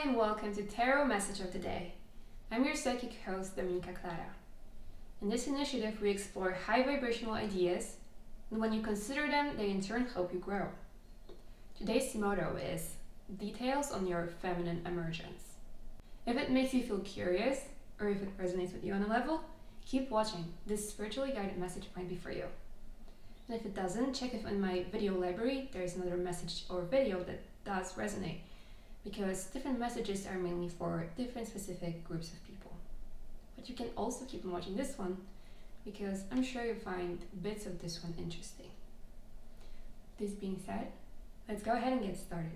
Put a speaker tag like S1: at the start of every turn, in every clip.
S1: and welcome to Tarot Message of the Day. I'm your psychic host, Dominikasclairs. In this initiative, we explore high vibrational ideas, and when you consider them, they in turn help you grow. Today's motto is Details on Your Feminine Emergence. If it makes you feel curious, or if it resonates with you on a level, keep watching. This spiritually guided message might be for you. And if it doesn't, check if in my video library there's another message or video that does resonate, because different messages are mainly for different specific groups of people. But you can also keep on watching this one, because I'm sure you'll find bits of this one interesting. This being said, let's go ahead and get started.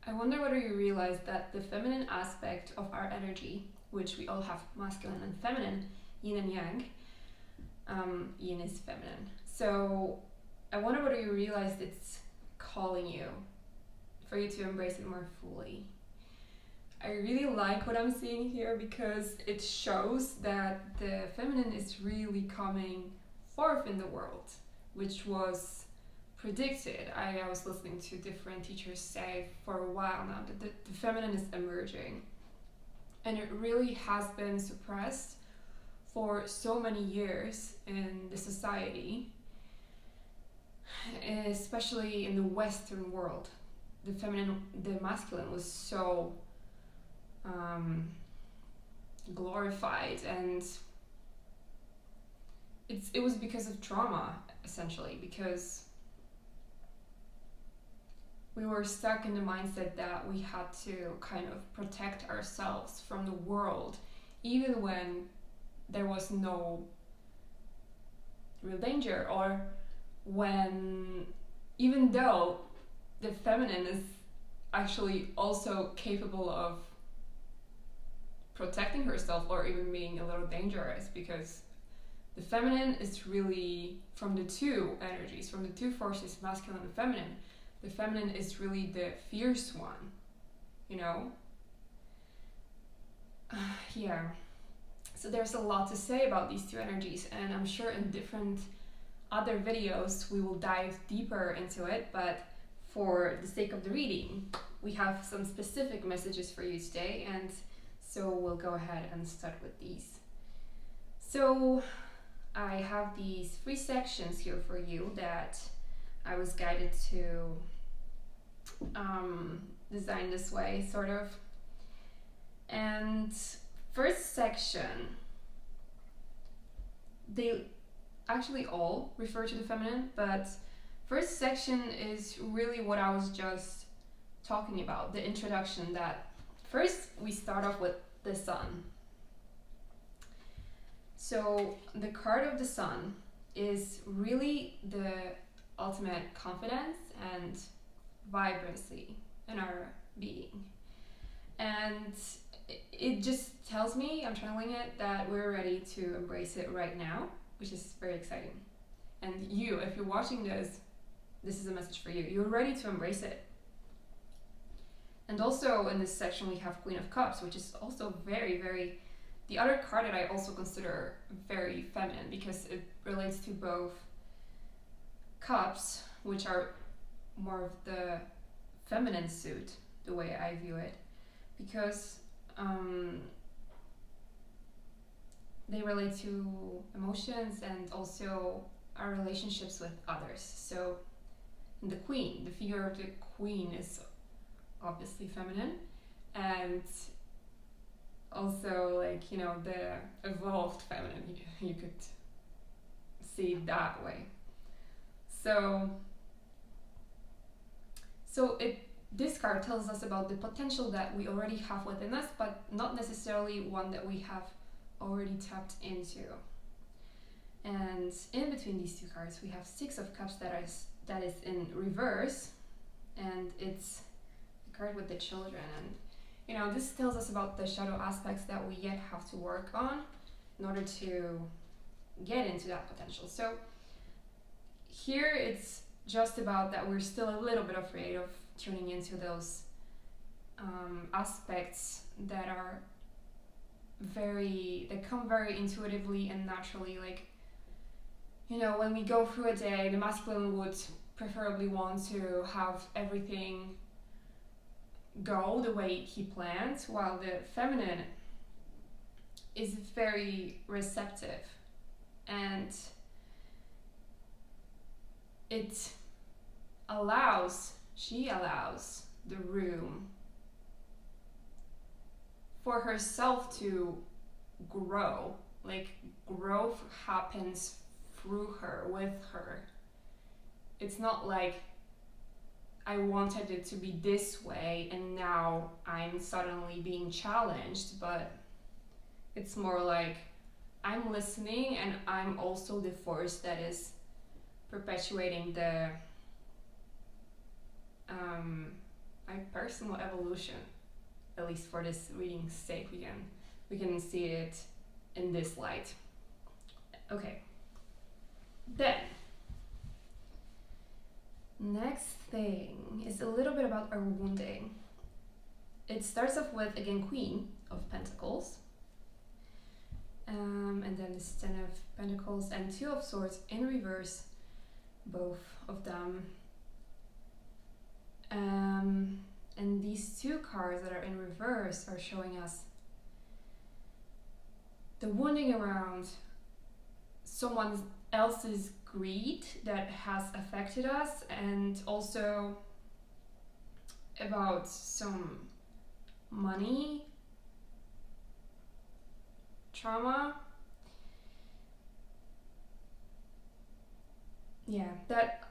S1: I wonder whether you realize that the feminine aspect of our energy, which we all have masculine and feminine, yin and yang, yin is feminine. So I wonder whether you realize it's calling you for you to embrace it more fully. I really like what I'm seeing here because it shows that the feminine is really coming forth in the world, which was predicted. I was listening to different teachers say for a while now that the feminine is emerging, and it really has been suppressed for so many years in the society, especially in the Western world. The masculine was so glorified, and it was because of trauma, essentially, because we were stuck in the mindset that we had to kind of protect ourselves from the world, even when there was no real danger, or even though the feminine is actually also capable of protecting herself or even being a little dangerous, because the feminine is really, from the two energies, from the two forces, masculine and feminine, the feminine is really the fierce one, you know? Yeah. So there's a lot to say about these two energies, and I'm sure in different other videos we will dive deeper into it, but for the sake of the reading, we have some specific messages for you today, and so we'll go ahead and start with these. So I have these 3 sections here for you that I was guided to design this way, sort of. And first section, they actually all refer to the feminine, but first section is really what I was just talking about, the introduction. That first we start off with the sun. So the card of the sun is really the ultimate confidence and vibrancy in our being, and it just tells me, I'm channeling it, that we're ready to embrace it right now, which is very exciting. And you, if you're watching this is a message for you. You're ready to embrace it. And also in this section we have Queen of Cups, which is also very, very, the other card that I also consider very feminine, because it relates to both cups, which are more of the feminine suit, the way I view it, because they relate to emotions and also our relationships with others. So the queen, the figure of the queen, is obviously feminine, and also, like, you know, the evolved feminine, you could see it that way. So this card tells us about the potential that we already have within us, but not necessarily one that we have already tapped into. And in between these two cards we have 6 of Cups that is in reverse, and it's the card with the children. And you know, this tells us about the shadow aspects that we yet have to work on in order to get into that potential. So here it's just about that we're still a little bit afraid of tuning into those aspects that are that come very intuitively and naturally. Like, you know, when we go through a day, the masculine would preferably want to have everything go the way he planned, while the feminine is very receptive, and she allows the room for herself to grow. Like, growth happens through her, with her. It's not like I wanted it to be this way and now I'm suddenly being challenged, but it's more like I'm listening and I'm also the force that is perpetuating the my personal evolution. At least for this reading's sake, we can see it in this light. Okay. Then, next thing is a little bit about our wounding. It starts off with, again, Queen of Pentacles, and then the Ten of Pentacles and Two of Swords in reverse, both of them. And these two cards that are in reverse are showing us the wounding around someone else's greed that has affected us, and also about some money trauma. Yeah, that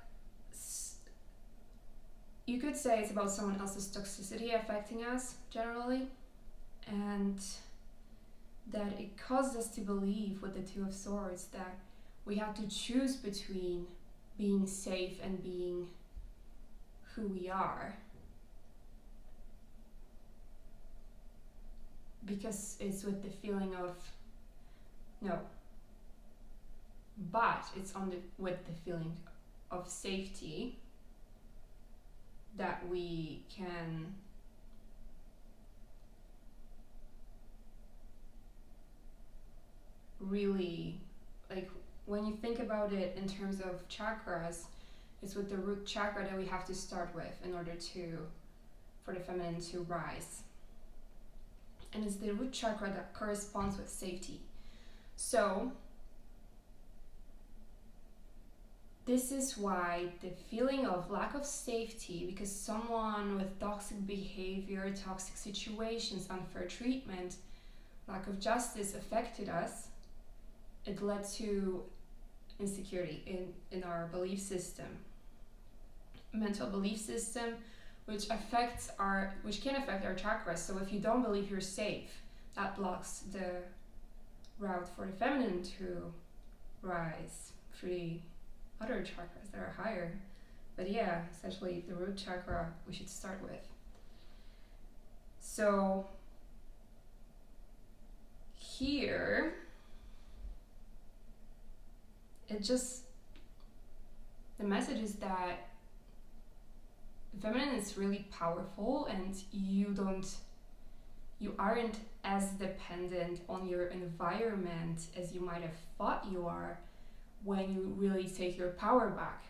S1: you could say it's about someone else's toxicity affecting us generally, and that it caused us to believe with the Two of Swords that we have to choose between being safe and being who we are, because it's with the feeling of no, but it's with the feeling of safety that we can really, like, when you think about it in terms of chakras, it's with the root chakra that we have to start with in order for the feminine to rise. And it's the root chakra that corresponds with safety. So this is why the feeling of lack of safety, because someone with toxic behavior, toxic situations, unfair treatment, lack of justice affected us, it led to insecurity in our belief system, mental belief system, which can affect our chakras. So if you don't believe you're safe, that blocks the route for the feminine to rise through the other chakras that are higher. But yeah, essentially the root chakra we should start with. So here the message is that the feminine is really powerful, and you aren't as dependent on your environment as you might have thought you are when you really take your power back,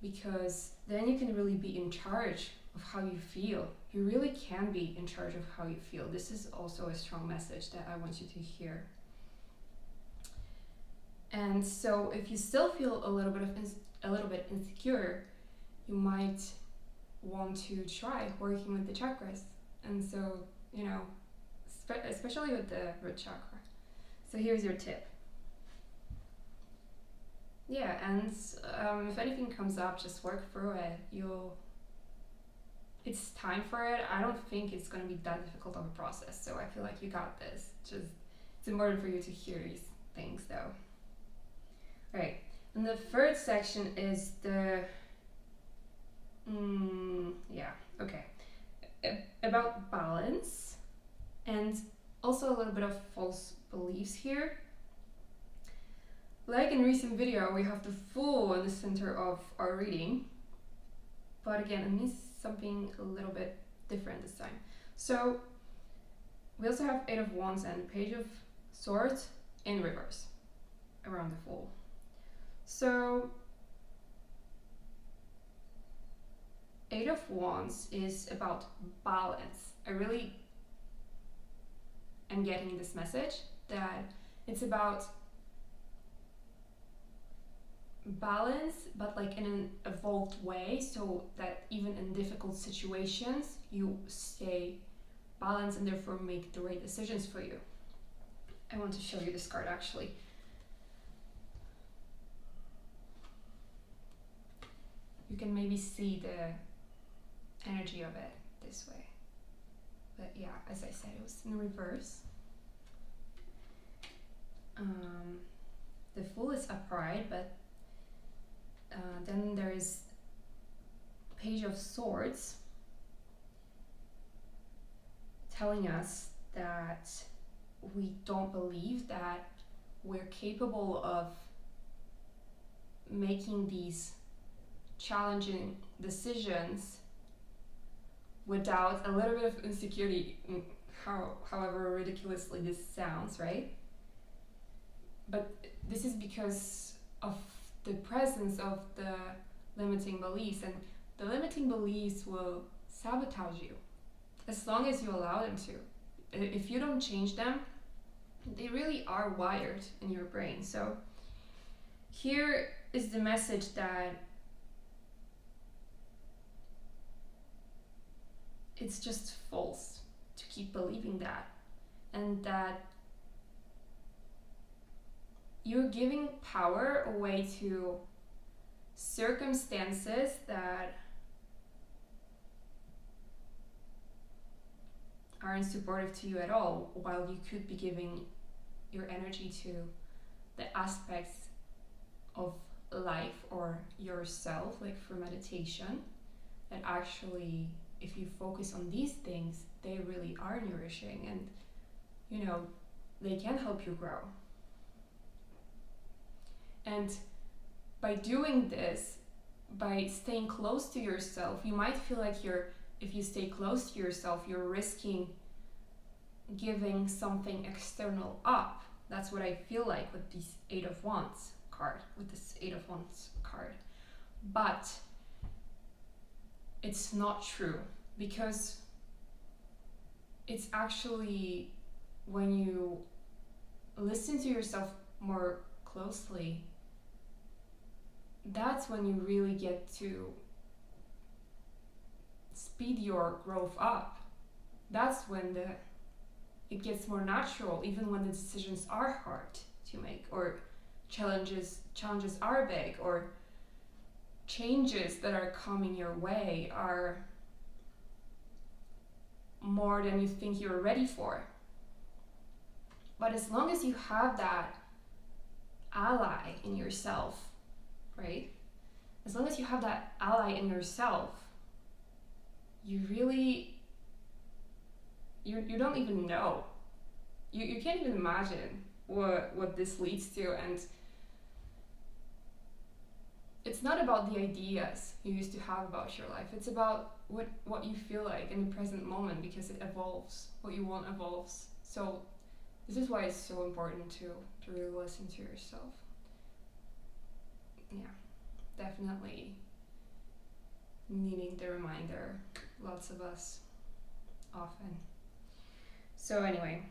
S1: because then you can really be in charge of how you feel. You really can be in charge of how you feel. This is also a strong message that I want you to hear. And so if you still feel a little bit insecure, you might want to try working with the chakras. And so, you know, especially with the root chakra. So here's your tip. Yeah, and if anything comes up, just work through it. It's time for it. I don't think it's going to be that difficult of a process, so I feel like you got this. It's important for you to hear these things, though. All right, and the third section is about balance, and also a little bit of false beliefs here. Like in recent video, we have the Fool in the center of our reading, but again, it means something a little bit different this time. So we also have Eight of Wands and Page of Swords in reverse around the Fool. So Eight of Wands is about balance. I really am getting this message that it's about balance, but like in an evolved way, so that even in difficult situations you stay balanced and therefore make the right decisions for you. I want to show you this card actually. You can maybe see the energy of it this way. But yeah, as I said, it was in reverse. The Fool is upright, but then there is Page of Swords telling us that we don't believe that we're capable of making these challenging decisions without a little bit of insecurity, however ridiculously this sounds, right? But this is because of the presence of the limiting beliefs, and the limiting beliefs will sabotage you as long as you allow them to. If you don't change them, they really are wired in your brain. So here is the message that it's just false to keep believing that, and that you're giving power away to circumstances that aren't supportive to you at all, while you could be giving your energy to the aspects of life or yourself, like for meditation, that actually, if you focus on these things, they really are nourishing, and you know, they can help you grow. And by doing this, by staying close to yourself, you might feel like if you stay close to yourself, you're risking giving something external up. That's what I feel like with this Eight of Wands card, But it's not true, because it's actually when you listen to yourself more closely, that's when you really get to speed your growth up. That's when it gets more natural, even when the decisions are hard to make, or challenges are big, or changes that are coming your way are more than you think you're ready for. But as long as you have that ally in yourself, right? As long as you have that ally in yourself, you really, you don't even know. You can't even imagine what this leads to. And it's not about the ideas you used to have about your life. It's about what you feel like in the present moment, because it evolves. What you want evolves. So this is why it's so important to really listen to yourself. Yeah, definitely needing the reminder, lots of us often. So anyway,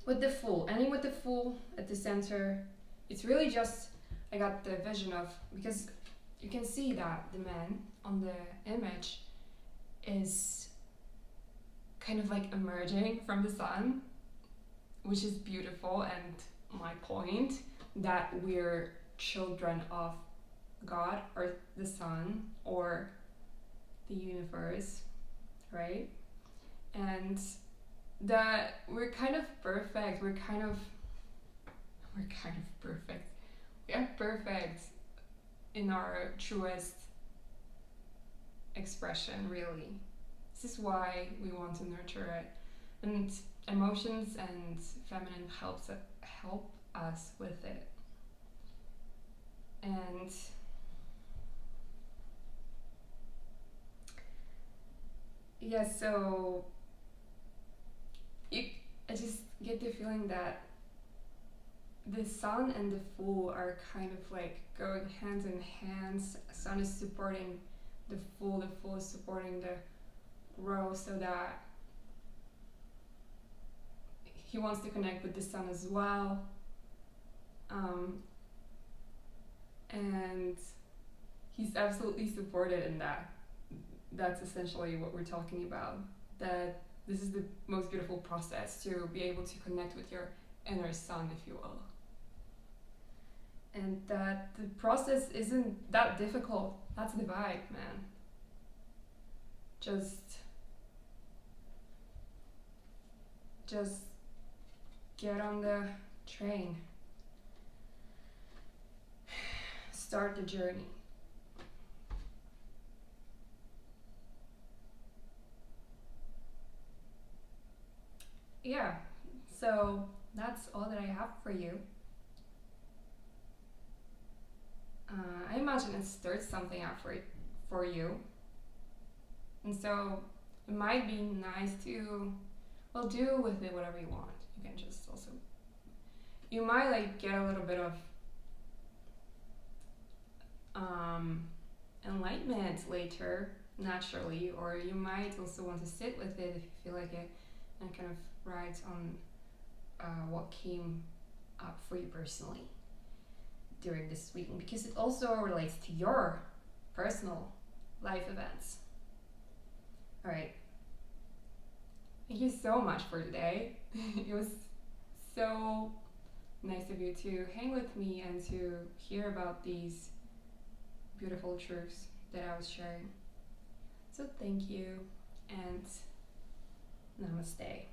S1: with the Fool, ending with the Fool at the center, it's really just, I got the vision of, because you can see that the man on the image is kind of like emerging from the sun, which is beautiful, and my point that we're children of God, or the sun, or the universe, right? And that we're kind of perfect. We're kind of perfect. We are perfect in our truest expression, really. This is why we want to nurture it. And emotions and feminine help us with it. And Yeah, so you, I just get the feeling that the sun and the fool are kind of like going hand in hand. Sun is supporting the fool is supporting the rose, so that he wants to connect with the sun as well. And he's absolutely supported in that. That's essentially what we're talking about. That this is the most beautiful process to be able to connect with your inner sun, if you will. And that the process isn't that difficult. That's the vibe, man. Just get on the train. Start the journey. Yeah, so that's all that I have for you. I imagine it stirs something up for you. And so it might be nice to, well, do with it whatever you want. You can just also, you might like get a little bit of enlightenment later, naturally, or you might also want to sit with it if you feel like it and kind of write on what came up for you personally during this week, because it also relates to your personal life events. All right. Thank you so much for today. It was so nice of you to hang with me and to hear about these beautiful truths that I was sharing. So thank you, and namaste.